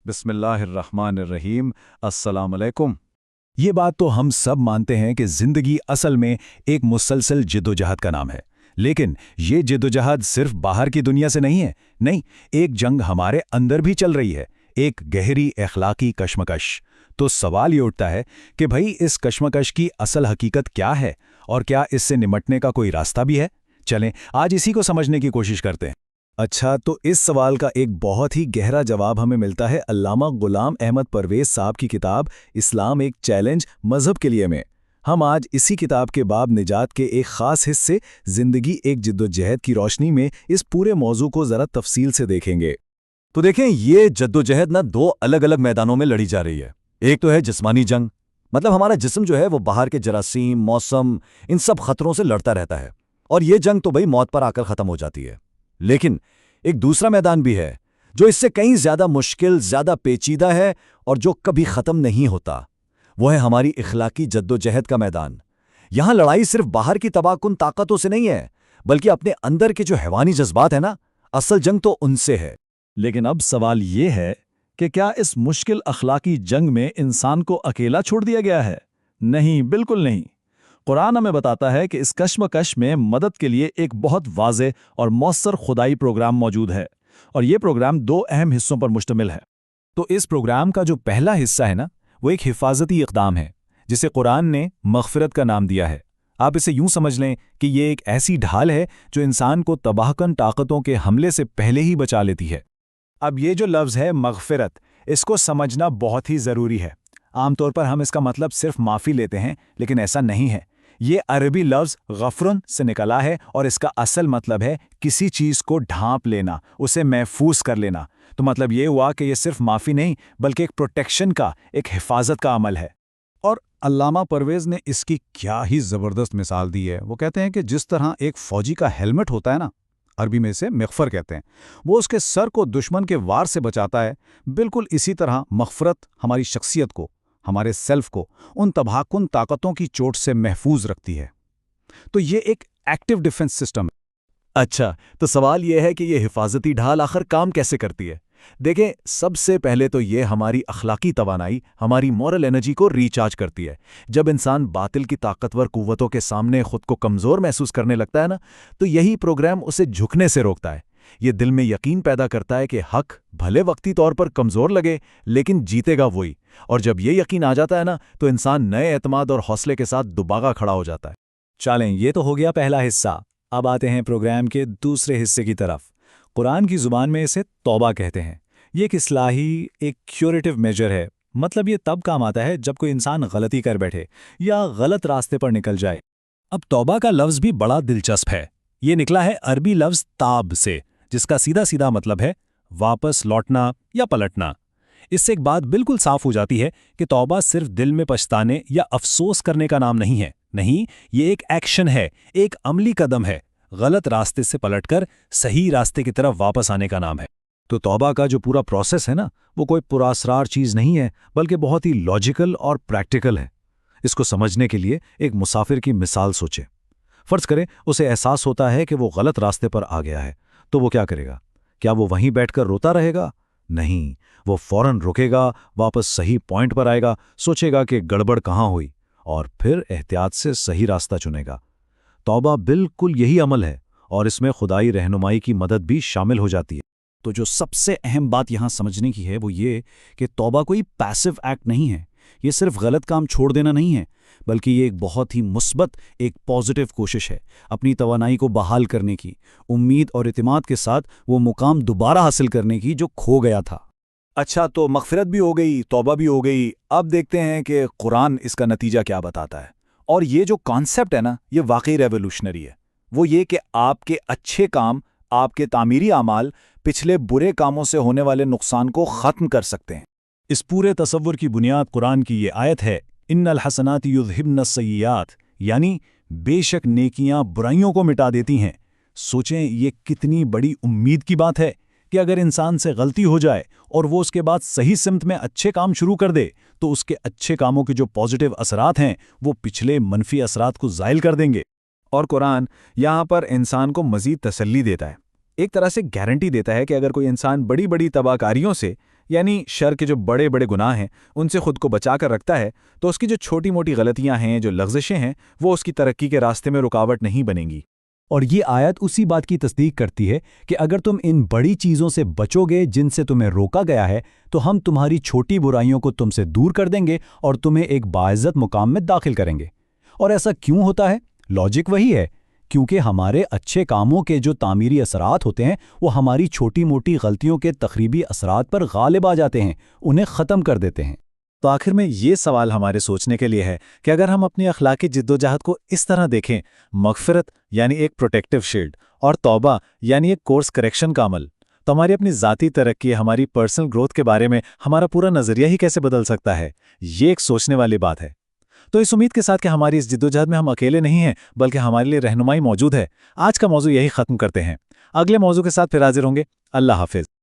बिस्मिल्लाह अर्रहमान अर्रहीम। अस्सलाम अलैकुम। ये बात तो हम सब मानते हैं कि जिंदगी असल में एक मुसलसल जिद्दोजहद का नाम है। लेकिन ये जिद्दोजहद सिर्फ बाहर की दुनिया से नहीं है। नहीं, एक जंग हमारे अंदर भी चल रही है, एक गहरी अखलाकी कशमकश। तो सवाल ये उठता है कि भाई इस कशमकश की असल हकीकत क्या है और क्या इससे निपटने का कोई रास्ता भी है? चलें आज इसी को समझने की कोशिश करते हैं। अच्छा, तो इस सवाल का एक बहुत ही गहरा जवाब हमें मिलता है अल्लामा गुलाम अहमद परवेज साहब की किताब इस्लाम एक चैलेंज मजहब के लिए में। हम आज इसी किताब के बाब निजात के एक ख़ास हिस्से ज़िंदगी एक जिद्दोजहद की रोशनी में इस पूरे मौजू को ज़रा तफसील से देखेंगे। तो देखें, ये जद्दोजहद ना दो अलग अलग मैदानों में लड़ी जा रही है। एक तो है जिस्मानी जंग, मतलब हमारा जिस्म जो है वो बाहर के जरासीम, मौसम, इन सब खतरों से लड़ता रहता है, और ये जंग तो भाई मौत पर आकर ख़त्म हो जाती है। लेकिन एक दूसरा मैदान भी है जो इससे कहीं ज्यादा मुश्किल, ज्यादा पेचीदा है और जो कभी खत्म नहीं होता। वो है हमारी इखलाकी जद्दोजहद का मैदान। यहां लड़ाई सिर्फ बाहर की तबाहकुन ताकतों से नहीं है, बल्कि अपने अंदर के जो हैवानी जज्बात है ना, असल जंग तो उनसे है। लेकिन अब सवाल ये है कि क्या इस मुश्किल अखलाकी जंग में इंसान को अकेला छोड़ दिया गया है? नहीं, बिल्कुल नहीं। कुरान हमें बताता है कि इस कश्मकश में मदद के लिए एक बहुत वाज़ेह और मौसर खुदाई प्रोग्राम मौजूद है, और ये प्रोग्राम दो अहम हिस्सों पर मुश्तमिल है। तो इस प्रोग्राम का जो पहला हिस्सा है ना, वो एक हिफाजती इक़दाम है जिसे कुरान ने मग़फ़िरत का नाम दिया है। आप इसे यूं समझ लें कि ये एक ऐसी ढाल है जो इंसान को तबाहकन ताकतों के हमले से पहले ही बचा लेती है। अब ये जो लफ्ज़ है मग़फ़िरत, इसको समझना बहुत ही ज़रूरी है। आमतौर पर हम इसका मतलब सिर्फ माफ़ी लेते हैं, लेकिन ऐसा नहीं है। ये अरबी लफ्ज़ गफ़रुन से निकला है और इसका असल मतलब है किसी चीज़ को ढांप लेना, उसे महफूज कर लेना। तो मतलब ये हुआ कि ये सिर्फ माफ़ी नहीं, बल्कि एक प्रोटेक्शन का, एक हिफाजत का अमल है। और अल्लामा परवेज़ ने इसकी क्या ही ज़बरदस्त मिसाल दी है। वो कहते हैं कि जिस तरह एक फ़ौजी का हेलमेट होता है ना, अरबी में इसे मग़फ़र कहते हैं, वो उसके सर को दुश्मन के वार से बचाता है, बिल्कुल इसी तरह मग़फ़रत हमारी शख्सियत को, हमारे सेल्फ को उन तबाहकुन ताकतों की चोट से महफूज रखती है। तो ये एक एक्टिव डिफेंस सिस्टम है। अच्छा, तो सवाल यह है कि ये हिफाजती ढाल आखिर काम कैसे करती है? देखें, सबसे पहले तो ये हमारी अखलाकी तवानाई, हमारी मॉरल एनर्जी को रिचार्ज करती है। जब इंसान बातिल की ताकतवर कुव्वतों के सामने खुद को कमज़ोर महसूस करने लगता है ना, तो यही प्रोग्राम उसे झुकने से रोकता है। ये दिल में यकीन पैदा करता है कि हक भले वक्ती तौर पर कमज़ोर लगे, लेकिन जीतेगा वही। और जब ये यकीन आ जाता है ना, तो इंसान नए एतमाद और हौसले के साथ दुबागा खड़ा हो जाता है। चलें, ये तो हो गया पहला हिस्सा। अब आते हैं प्रोग्राम के दूसरे हिस्से की तरफ। कुरान की ज़ुबान में इसे तौबा कहते हैं। ये एक इस्लाही, एक क्यूरेटिव मेजर है। मतलब ये तब काम आता है जब कोई इंसान गलती कर बैठे या गलत रास्ते पर निकल जाए। अब तौबा का लफ्ज़ भी बड़ा दिलचस्प है। ये निकला है अरबी लफ्ज़ ताब से, जिसका सीधा सीधा मतलब है वापस लौटना या पलटना। इससे एक बात बिल्कुल साफ हो जाती है कि तौबा सिर्फ दिल में पछताने या अफसोस करने का नाम नहीं है। नहीं, ये एक एक्शन है, एक अमली कदम है। गलत रास्ते से पलटकर सही रास्ते की तरफ वापस आने का नाम है। तो तौबा का जो पूरा प्रोसेस है ना, वो कोई पुरासरार चीज़ नहीं है, बल्कि बहुत ही लॉजिकल और प्रैक्टिकल है। इसको समझने के लिए एक मुसाफिर की मिसाल सोचें। फ़र्ज़ करें उसे एहसास होता है कि वो गलत रास्ते पर आ गया है, तो वो क्या करेगा? क्या वो वहीं बैठकर रोता रहेगा? नहीं, वो फ़ौरन रुकेगा, वापस सही पॉइंट पर आएगा, सोचेगा कि गड़बड़ कहाँ हुई, और फिर एहतियात से सही रास्ता चुनेगा। तौबा बिल्कुल यही अमल है, और इसमें खुदाई रहनुमाई की मदद भी शामिल हो जाती है। तो जो सबसे अहम बात यहाँ समझने की है वो ये कि तौबा कोई पैसिव एक्ट नहीं है। ये सिर्फ गलत काम छोड़ देना नहीं है, बल्कि ये एक बहुत ही मुस्बत, एक पॉजिटिव कोशिश है अपनी तवानाई को बहाल करने की, उम्मीद और इतिमाद के साथ वो मुकाम दोबारा हासिल करने की जो खो गया था। अच्छा, तो मग़फ़िरत भी हो गई, तौबा भी हो गई। अब देखते हैं कि कुरान इसका नतीजा क्या बताता है। और ये जो कॉन्सेप्ट है ना, ये वाकई रेवोल्यूशनरी है। वो ये कि आपके अच्छे काम, आपके तामीरी आमाल पिछले बुरे कामों से होने वाले नुकसान को ख़त्म कर सकते हैं। इस पूरे तसव्वुर की बुनियाद कुरान की ये आयत है, इन्नल हसनाति युज़हिब्न सय्यिआत, यानी बेशक नेकियां बुराइयों को मिटा देती हैं। सोचें, ये कितनी बड़ी उम्मीद की बात है कि अगर इंसान से गलती हो जाए और वो उसके बाद सही सिमत में अच्छे काम शुरू कर दे, तो उसके अच्छे कामों के जो पॉजिटिव असरात हैं वो पिछले मनफी असरात को ज़ाइल कर देंगे। और कुरान यहाँ पर इंसान को मज़ीद तसल्ली देता है, एक तरह से गारंटी देता है कि अगर कोई इंसान बड़ी बड़ी तबाहकारियों से یعنی شر کے جو بڑے بڑے گناہ ہیں ان سے خود کو بچا کر رکھتا ہے تو اس کی جو چھوٹی موٹی غلطیاں ہیں، جو لغزشیں ہیں، وہ اس کی ترقی کے راستے میں رکاوٹ نہیں بنیں گی۔ اور یہ آیت اسی بات کی تصدیق کرتی ہے کہ اگر تم ان بڑی چیزوں سے بچو گے جن سے تمہیں روکا گیا ہے تو ہم تمہاری چھوٹی برائیوں کو تم سے دور کر دیں گے اور تمہیں ایک باعزت مقام میں داخل کریں گے۔ اور ایسا کیوں ہوتا ہے؟ لاجک وہی ہے، کیونکہ ہمارے اچھے کاموں کے جو تعمیری اثرات ہوتے ہیں وہ ہماری چھوٹی موٹی غلطیوں کے تخریبی اثرات پر غالب آ جاتے ہیں، انہیں ختم کر دیتے ہیں۔ تو آخر میں یہ سوال ہمارے سوچنے کے لیے ہے کہ اگر ہم اپنی اخلاقی جدوجہد کو اس طرح دیکھیں، مغفرت یعنی ایک پروٹیکٹیو شیلڈ اور توبہ یعنی ایک کورس کریکشن کا عمل، تو ہماری اپنی ذاتی ترقی، ہماری پرسنل گروتھ کے بارے میں ہمارا پورا نظریہ ہی کیسے بدل سکتا ہے، یہ ایک سوچنے والی بات ہے۔ تو اس امید کے ساتھ کہ ہماری اس جدوجہد میں ہم اکیلے نہیں ہیں بلکہ ہمارے لیے رہنمائی موجود ہے، آج کا موضوع یہی ختم کرتے ہیں۔ اگلے موضوع کے ساتھ پھر حاضر ہوں گے۔ اللہ حافظ۔